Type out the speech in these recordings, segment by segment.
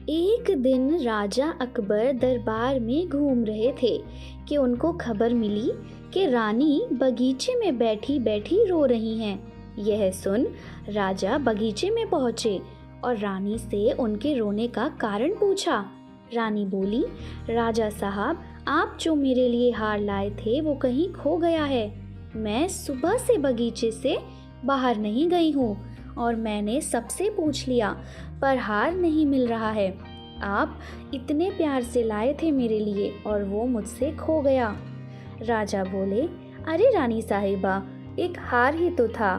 एक दिन राजा अकबर दरबार में घूम रहे थे कि उनको खबर मिली कि रानी बगीचे में बैठी बैठी रो रही हैं। यह सुन राजा बगीचे में पहुंचे और रानी से उनके रोने का कारण पूछा। रानी बोली, राजा साहब, आप जो मेरे लिए हार लाए थे वो कहीं खो गया है। मैं सुबह से बगीचे से बाहर नहीं गई हूँ और मैंने सबसे पूछ लिया पर हार नहीं मिल रहा है। आप इतने प्यार से लाए थे मेरे लिए और वो मुझसे खो गया। राजा बोले, अरे रानी साहिबा, एक हार ही तो था,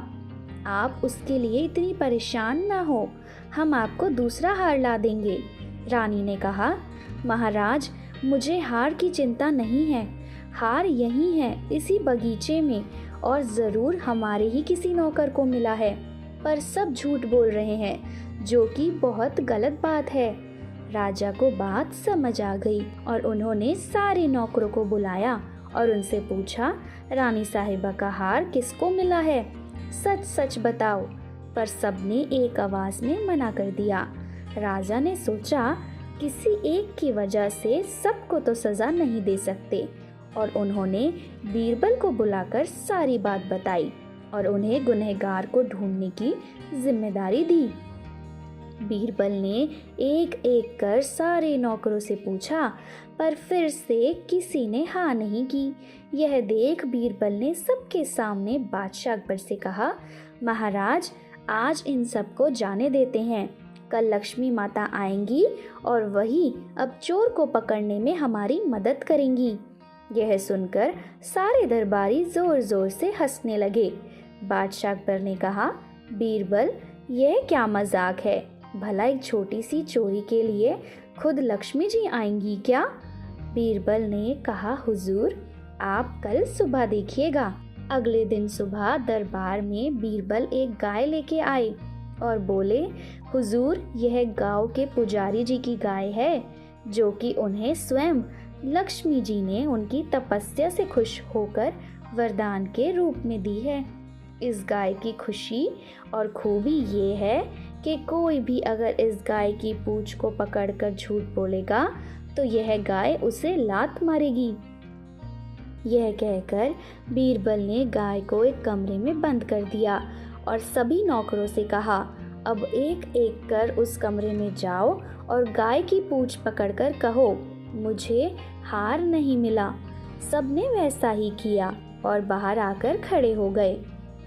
आप उसके लिए इतनी परेशान ना हो, हम आपको दूसरा हार ला देंगे। रानी ने कहा, महाराज, मुझे हार की चिंता नहीं है, हार यहीं है इसी बगीचे में और ज़रूर हमारे ही किसी नौकर को मिला है, पर सब झूठ बोल रहे हैं, जो कि बहुत गलत बात है। राजा को बात समझ आ गई और उन्होंने सारे नौकरों को बुलाया और उनसे पूछा, रानी साहिबा का हार किसको मिला है, सच सच बताओ। पर सबने एक आवाज़ में मना कर दिया। राजा ने सोचा, किसी एक की वजह से सबको तो सज़ा नहीं दे सकते, और उन्होंने बीरबल को बुलाकर सारी बात बताई और उन्हें गुनहगार को ढूंढने की जिम्मेदारी दी। बीरबल ने एक एक कर सारे नौकरों से पूछा, पर फिर से किसी ने हाँ नहीं की। यह देख बीरबल ने सबके सामने बादशाह अकबर से कहा, महाराज, आज इन सबको जाने देते हैं, कल लक्ष्मी माता आएंगी और वही अब चोर को पकड़ने में हमारी मदद करेंगी। यह सुनकर सारे दरबारी जोर जोर से हंसने लगे। बादशाह अकबर ने कहा, बीरबल, यह क्या मजाक है, भला एक छोटी सी चोरी के लिए खुद लक्ष्मी जी आएंगी क्या? बीरबल ने कहा, हुजूर, आप कल सुबह देखिएगा। अगले दिन सुबह दरबार में बीरबल एक गाय लेके आए और बोले, हुजूर, यह गांव के पुजारी जी की गाय है, जो कि उन्हें स्वयं लक्ष्मी जी ने उनकी तपस्या से खुश होकर वरदान के रूप में दी है। इस गाय की खुशी और खूबी ये है कि कोई भी अगर इस गाय की पूंछ को पकड़कर झूठ बोलेगा तो यह गाय उसे लात मारेगी। यह कहकर बीरबल ने गाय को एक कमरे में बंद कर दिया और सभी नौकरों से कहा, अब एक एक कर उस कमरे में जाओ और गाय की पूंछ पकड़कर कहो, मुझे हार नहीं मिला। सबने वैसा ही किया और बाहर आकर खड़े हो गए।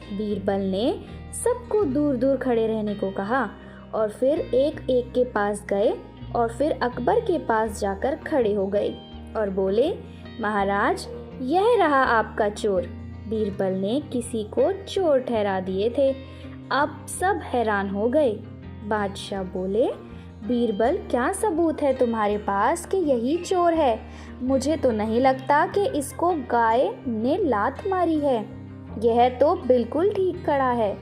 बीरबल ने सबको दूर दूर खड़े रहने को कहा और फिर एक एक के पास गए और फिर अकबर के पास जाकर खड़े हो गए और बोले, महाराज, यह रहा आपका चोर। बीरबल ने किसी को चोर ठहरा दिए थे। अब सब हैरान हो गए। बादशाह बोले, बीरबल, क्या सबूत है तुम्हारे पास कि यही चोर है? मुझे तो नहीं लगता कि इसको गाय ने लात मारी है। यह तो बिल्कुल ठीक खड़ा है।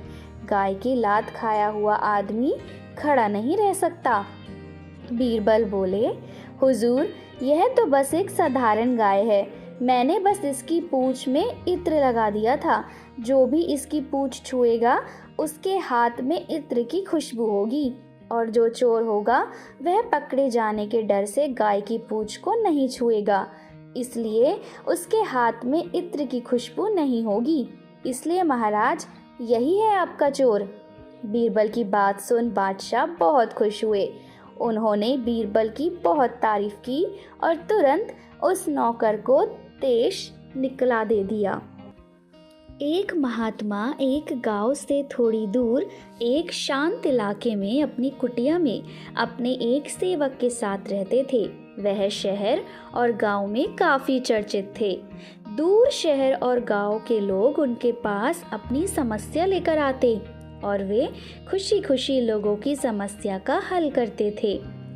गाय की लात खाया हुआ आदमी खड़ा नहीं रह सकता। बीरबल बोले, हुजूर, यह तो बस एक साधारण गाय है, मैंने बस इसकी पूंछ में इत्र लगा दिया था। जो भी इसकी पूंछ छुएगा उसके हाथ में इत्र की खुशबू होगी, और जो चोर होगा वह पकड़े जाने के डर से गाय की पूंछ को नहीं छुएगा, इसलिए उसके हाथ में इत्र की खुशबू नहीं होगी। इसलिए महाराज, यही है आपका चोर। बीरबल की बात सुन बादशाह बहुत खुश हुए। उन्होंने बीरबल की बहुत तारीफ की और तुरंत उस नौकर को देश निकला दे दिया। एक महात्मा एक गांव से थोड़ी दूर एक शांत इलाके में अपनी कुटिया में अपने एक सेवक के साथ रहते थे। वह शहर और गांव में काफ़ी चर्चित थे। दूर शहर और गांव के लोग उनके पास अपनी समस्या लेकर आते और वे खुशी खुशी लोगों की समस्या का हल करते थे।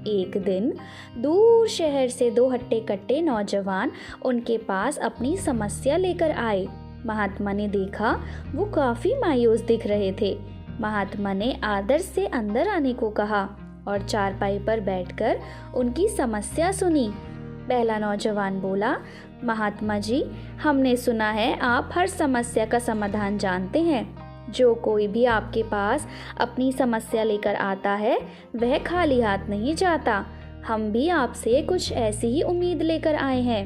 एक दिन दूर शहर से दो हट्टे कट्टे नौजवान उनके पास अपनी समस्या लेकर आए। महात्मा ने देखा वो काफ़ी मायूस दिख रहे थे। महात्मा ने आदर से अंदर आने को कहा और चारपाई पर बैठकर उनकी समस्या सुनी। पहला नौजवान बोला, महात्मा जी, हमने सुना है आप हर समस्या का समाधान जानते हैं। जो कोई भी आपके पास अपनी समस्या लेकर आता है वह खाली हाथ नहीं जाता। हम भी आपसे कुछ ऐसी ही उम्मीद लेकर आए हैं।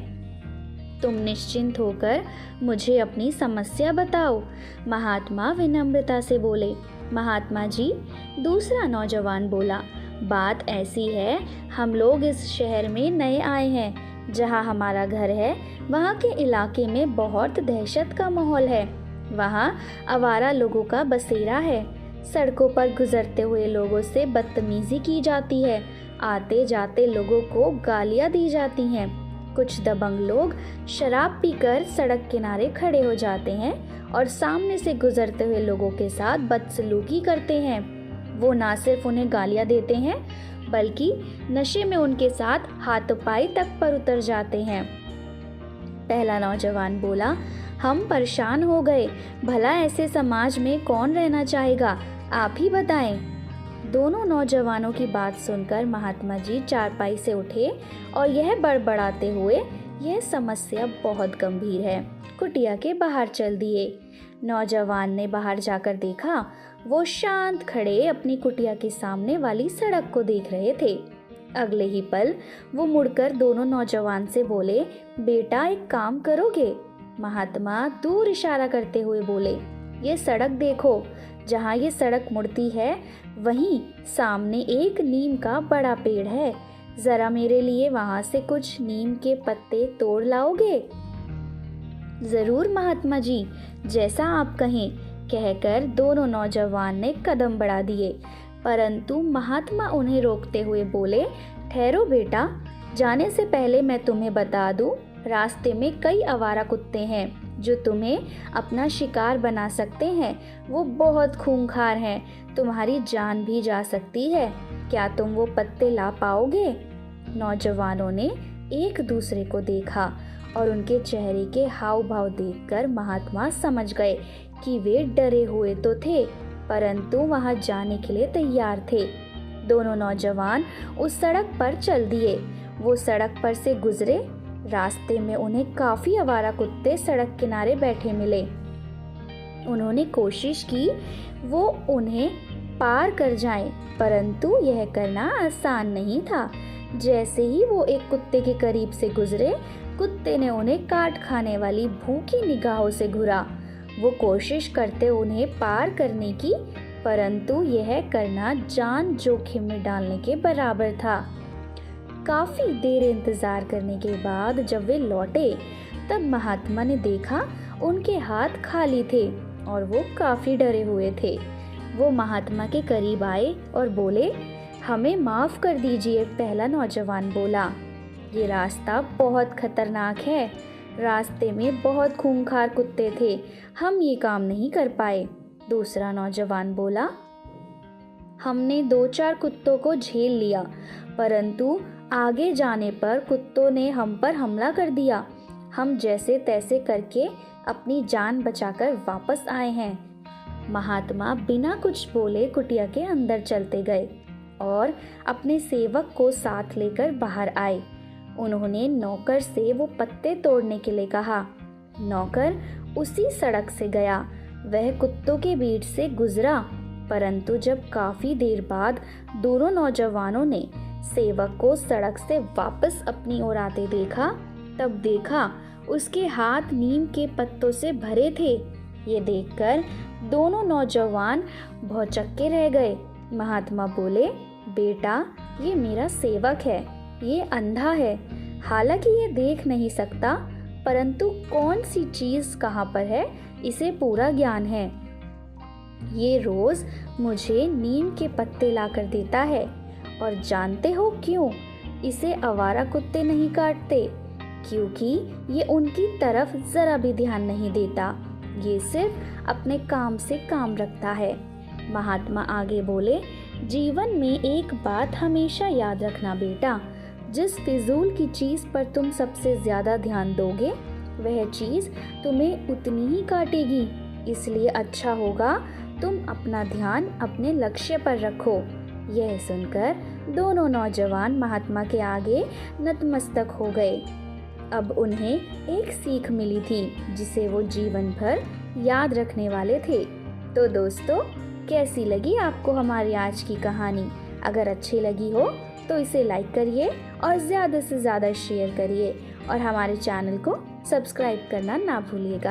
तुम निश्चिंत होकर मुझे अपनी समस्या बताओ। महात्मा विनम्रता से बोले। महात्मा जी, दूसरा नौजवान बोला, बात ऐसी है, हम लोग इस शहर में नए आए हैं। जहाँ हमारा घर है वहाँ के इलाके में बहुत दहशत का माहौल है। वहाँ आवारा लोगों का बसेरा है। सड़कों पर गुजरते हुए लोगों से बदतमीजी की जाती है। आते जाते लोगों को गालियाँ दी जाती हैं। कुछ दबंग लोग शराब पीकर सड़क किनारे खड़े हो जाते हैं और सामने से गुजरते हुए लोगों के साथ बदसलूकी करते हैं। वो ना सिर्फ उन्हें गालियाँ देते हैं बल्कि नशे में उनके साथ हाथापाई तक पर उतर जाते हैं। पहला नौजवान बोला, हम परेशान हो गए। भला ऐसे समाज में कौन रहना चाहेगा, आप ही बताएं। दोनों नौजवानों की बात सुनकर महात्मा जी चारपाई से उठे और यह बड़बड़ाते हुए, यह समस्या बहुत गंभीर है, कुटिया के बाहर चल दिए। नौजवान ने बाहर जाकर देखा, वो शांत खड़े अपनी कुटिया के सामने वाली सड़क को देख रहे थे। अगले ही पल वो मुड़कर दोनों नौजवान से बोले, बेटा एक काम करोगे? महात्मा दूर इशारा करते हुए बोले, ये सड़क देखो, जहाँ ये सड़क मुड़ती है वहीं सामने एक नीम का बड़ा पेड़ है। जरा मेरे लिए वहाँ से कुछ नीम के पत्ते तोड़ लाओगे? जरूर महात्मा जी, जैसा आप कहें, कहकर दोनों नौजवान ने कदम बढ़ा दिए। परंतु महात्मा उन्हें रोकते हुए बोले, ठहरो बेटा, जाने से पहले मैं तुम्हें बता दूं, रास्ते में कई आवारा कुत्ते हैं जो तुम्हें अपना शिकार बना सकते हैं। वो बहुत खूंखार हैं, तुम्हारी जान भी जा सकती है। क्या तुम वो पत्ते ला पाओगे? नौजवानों ने एक दूसरे को देखा और उनके चेहरे के हाव भाव देखकर महात्मा समझ गए कि वे डरे हुए तो थे परंतु वहां जाने के लिए तैयार थे। दोनों नौजवान उस सड़क पर चल दिए। वो सड़क पर से गुजरे। रास्ते में उन्हें काफी आवारा कुत्ते सड़क किनारे बैठे मिले। उन्होंने कोशिश की वो उन्हें पार कर जाएं, परंतु यह करना आसान नहीं था। जैसे ही वो एक कुत्ते के करीब से गुजरे, कुत्ते ने उन्हें काट खाने वाली भूखी निगाहों से घूरा। वो कोशिश करते उन्हें पार करने की, परंतु यह करना जान जोखिम में डालने के बराबर था। काफी देर इंतजार करने के बाद जब वे लौटे, तब महात्मा ने देखा उनके हाथ खाली थे और वो काफी डरे हुए थे। वो महात्मा के करीब आए और बोले, हमें माफ कर दीजिए। पहला नौजवान बोला, ये रास्ता बहुत खतरनाक है, रास्ते में बहुत खूंखार कुत्ते थे, हम ये काम नहीं कर पाए। दूसरा नौजवान बोला, हमने 2-4 कुत्तों को झेल लिया, परंतु आगे जाने पर कुत्तों ने हम पर हमला कर दिया। हम जैसे तैसे करके अपनी जान बचाकर वापस आए हैं। महात्मा बिना कुछ बोले कुटिया के अंदर चलते गए और अपने सेवक को साथ लेकर बाहर आए। उन्होंने नौकर से वो पत्ते तोड़ने के लिए कहा। नौकर उसी सड़क से गया। वह कुत्तों के बीच से गुजरा, परंतु जब काफी देर बाद दोनों नौजवानों ने सेवक को सड़क से वापस अपनी ओर आते देखा, तब देखा उसके हाथ नीम के पत्तों से भरे थे। ये देखकर दोनों नौजवान भौचक्के रह गए। महात्मा बोले, बेटा, ये मेरा सेवक है, ये अंधा है। हालांकि ये देख नहीं सकता, परंतु कौन सी चीज कहाँ पर है इसे पूरा ज्ञान है। ये रोज मुझे नीम के पत्ते लाकर देता है। और जानते हो क्यों? इसे आवारा कुत्ते नहीं काटते, क्योंकि ये उनकी तरफ जरा भी ध्यान नहीं देता। ये सिर्फ अपने काम से काम रखता है। महात्मा आगे बोले, जीवन में एक बात हमेशा याद रखना बेटा, जिस फिजूल की चीज़ पर तुम सबसे ज़्यादा ध्यान दोगे वह चीज़ तुम्हें उतनी ही काटेगी। इसलिए अच्छा होगा तुम अपना ध्यान अपने लक्ष्य पर रखो। यह सुनकर दोनों नौजवान महात्मा के आगे नतमस्तक हो गए। अब उन्हें एक सीख मिली थी जिसे वो जीवन भर याद रखने वाले थे। तो दोस्तों, कैसी लगी आपको हमारी आज की कहानी? अगर अच्छी लगी हो तो इसे लाइक करिए और ज़्यादा से ज़्यादा शेयर करिए और हमारे चैनल को सब्सक्राइब करना ना भूलिएगा।